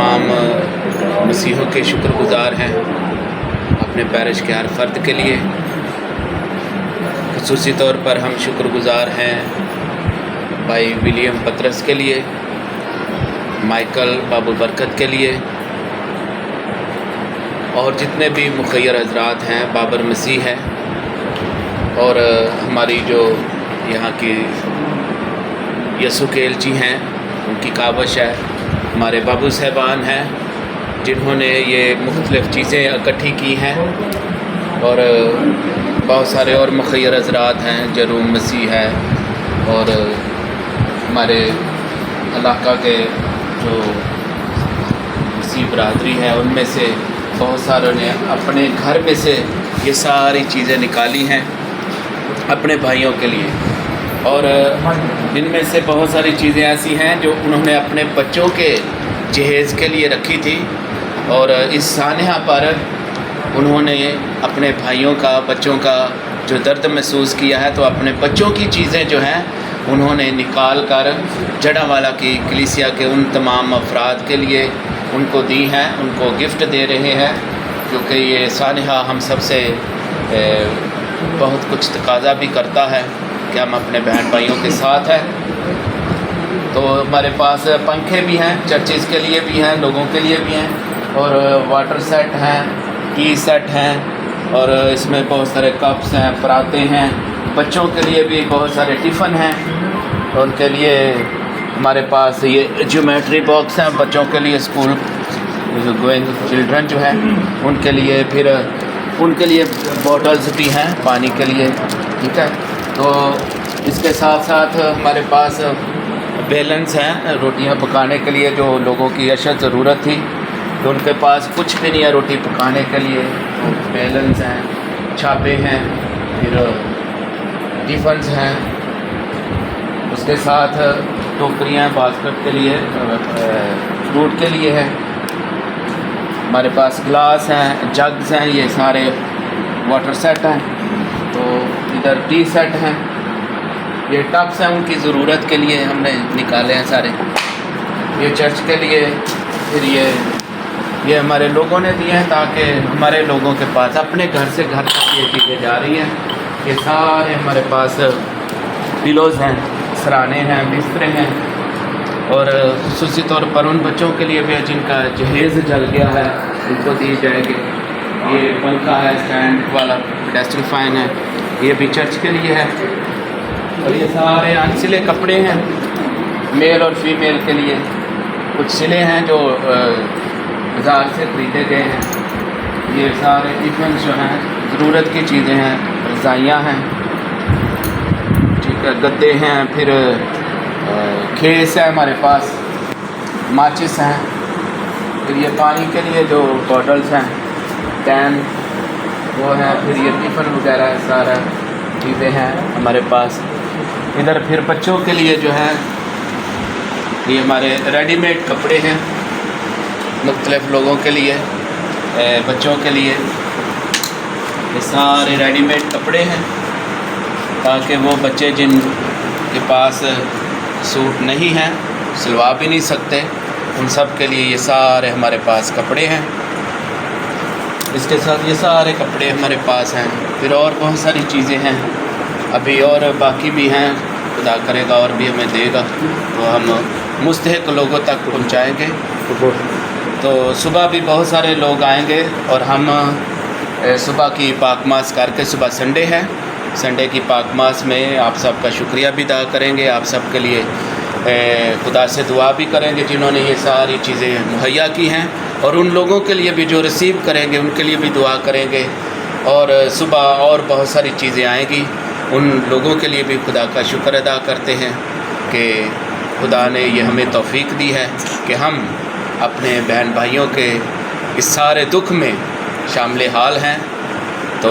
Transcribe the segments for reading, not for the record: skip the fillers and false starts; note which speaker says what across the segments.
Speaker 1: तमाम मसीहों के शुक्रगुजार हैं, अपने पैरिश के हर फ़र्द के लिए। ख़ुसूसी तौर पर हम शुक्रगुजार हैं भाई विलियम पतरस के लिए, माइकल बाबू बरकत के लिए और जितने भी मुखय्यर हज़रात हैं, बाबर मसीह है और हमारी जो यहाँ की यसु के एलची हैं उनकी कावश है, हमारे बाबू साहबान हैं जिन्होंने ये मुख्तलिफ़ चीज़ें इकट्ठी की हैं और बहुत सारे और मुखय्यर हज़रात हैं, जरूम मसीह है और हमारे इलाक़ा के जो मसीह बरादरी है उनमें से बहुत सारों ने अपने घर में से ये सारी चीज़ें निकाली हैं अपने भाइयों के लिए। और इनमें से बहुत सारी चीज़ें ऐसी हैं जो उन्होंने अपने बच्चों के जहेज़ के लिए रखी थी और इस सानहा पर उन्होंने अपने भाइयों का, बच्चों का जो दर्द महसूस किया है तो अपने बच्चों की चीज़ें जो हैं उन्होंने निकाल कर जड़ावाला की कलीसिया के उन तमाम अफराद के लिए उनको दी हैं, उनको गिफ्ट दे रहे हैं, क्योंकि ये सानहा हम सब से बहुत कुछ तकाज़ा भी करता है कि हम अपने बहन भाइयों के साथ हैं। तो हमारे पास पंखे भी हैं, चर्चिज़ के लिए भी हैं, लोगों के लिए भी हैं और वाटर सेट हैं, टी सेट हैं और इसमें बहुत सारे कप्स हैं, पराते हैं। बच्चों के लिए भी बहुत सारे टिफ़न हैं, उनके लिए हमारे पास ये ज्योमेट्री बॉक्स हैं बच्चों के लिए, स्कूल गोइंग चिल्ड्रन जो है उनके लिए, फिर उनके लिए बॉटल्स भी हैं पानी के लिए, ठीक है। तो इसके साथ साथ हमारे पास बेलन्स हैं रोटियां पकाने के लिए, जो लोगों की अशद ज़रूरत थी तो उनके पास कुछ भी नहीं है रोटी पकाने के लिए, तो बेलन्स हैं, छापे हैं, फिर टिफ़न्स हैं, उसके साथ टोकरियाँ बास्केट के लिए, फ्रूट के लिए है। हमारे पास ग्लास हैं, जग्स हैं, ये सारे वाटर सेट हैं। तो इधर टी सेट हैं, ये टब्स हैं उनकी ज़रूरत के लिए हमने निकाले हैं सारे, ये चर्च के लिए। फिर ये हमारे लोगों ने दिए हैं ताकि हमारे लोगों के पास अपने घर से घर तक ये चीज़ें जा रही हैं। ये सारे हमारे पास पिलोज़ हैं, सराने हैं, बिस्तरे हैं और ख़ुसूसी तौर पर उन बच्चों के लिए भी जिनका जहेज़ जल गया है उनको दिए जाएंगे। ये पंखा है स्टैंड वाला, पेडेस्ट्रियल फ़ैन है, ये भी चर्च के लिए है। और ये सारे अनसिले कपड़े हैं मेल और फीमेल के लिए, कुछ सिले हैं जो बाज़ार से ख़रीदे गए हैं। ये सारे टिफ़िन जो हैं ज़रूरत की चीज़ें हैं, रज़ाइयाँ हैं, ठीक है, गद्दे हैं, फिर खेस है हमारे पास, माचिस हैं, फिर ये पानी के लिए जो बॉटल्स हैं, कैन वो है, फिर ये टिफ़िन वगैरह सारा चीज़ें हैं हमारे पास। इधर फिर बच्चों के लिए जो है ये हमारे रेडीमेड कपड़े हैं मुख्तलिफ़ लोगों के लिए, बच्चों के लिए ये सारे रेडीमेड कपड़े हैं ताकि वो बच्चे जिन के पास सूट नहीं हैं, सिलवा भी नहीं सकते, उन सब के लिए ये सारे हमारे पास कपड़े हैं। इसके साथ ये सारे कपड़े हमारे पास हैं। फिर और बहुत सारी चीज़ें हैं अभी और बाकी भी हैं, खुदा करेगा और भी हमें देगा तो हम मुस्तहिक लोगों तक पहुंचाएंगे। तो सुबह भी बहुत सारे लोग आएंगे और हम सुबह की पाकमास करके, सुबह संडे है, संडे की पाकमास में आप सबका शुक्रिया भी अदा करेंगे, आप सब के लिए खुदा से दुआ भी करेंगे जिन्होंने ये सारी चीज़ें मुहैया की हैं और उन लोगों के लिए भी जो रिसीव करेंगे उनके लिए भी दुआ करेंगे। और सुबह और बहुत सारी चीज़ें आएंगी, उन लोगों के लिए भी खुदा का शुक्र अदा करते हैं कि खुदा ने ये हमें तौफीक दी है कि हम अपने बहन भाइयों के इस सारे दुख में शामिल हाल हैं। तो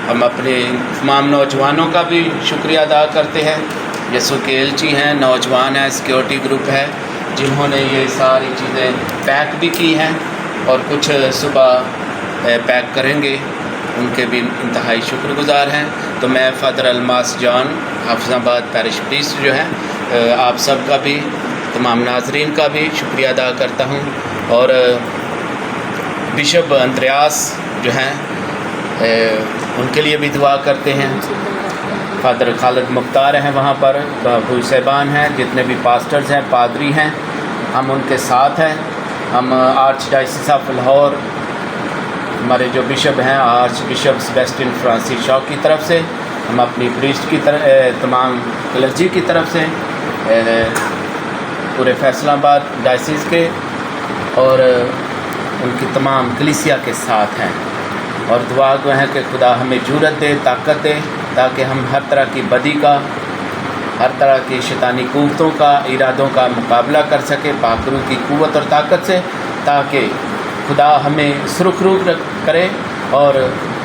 Speaker 1: हम अपने तमाम नौजवानों का भी शुक्रिया अदा करते हैं, यसु के एलची हैं, नौजवान हैं, सिक्योरिटी ग्रुप है जिन्होंने ये सारी चीज़ें पैक भी की हैं और कुछ सुबह पैक करेंगे, उनके भी इंतहाई शुक्रगुजार हैं। तो मैं father Almas John Hafizabad parish priest जो है आप सब का भी, तमाम नाज़रीन का भी शुक्रिया अदा करता हूँ اور بشپ اندریاس جو ہیں ان کے لیے بھی دعا کرتے ہیں. فادر خالد مختار ہیں وہاں پر, ابو صاحبان ہیں, جتنے بھی پاسٹرز ہیں, پادری ہیں, ہم ان کے ساتھ ہیں. ہم آرچ ڈائسس آف لاہور ہمارے جو بشپ ہیں آرچ بشپ سیبیسٹین فرانسس شاہ کی طرف سے, ہم اپنی پریسٹ کی طرف تمام کلرجی کی طرف سے پورے فیصل آباد ڈائسس کے اور ان کی تمام کلیسیا کے ساتھ ہیں. اور دعا کو ہے کہ خدا ہمیں جرأت دے, طاقت دے, تاکہ ہم ہر طرح کی بدی کا, ہر طرح کی شیطانی قوتوں کا, ارادوں کا مقابلہ کر سکے پاک روح کی قوت اور طاقت سے, تاکہ خدا ہمیں سرخرو کرے اور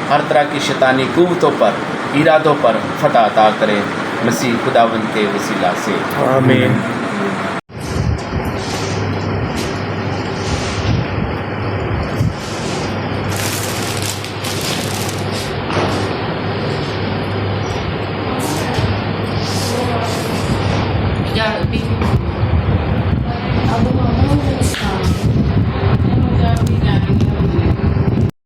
Speaker 1: ہر طرح کی شیطانی قوتوں پر, ارادوں پر فتح عطا کرے, مسیح خداوند کے وسیلہ سے,
Speaker 2: آمین.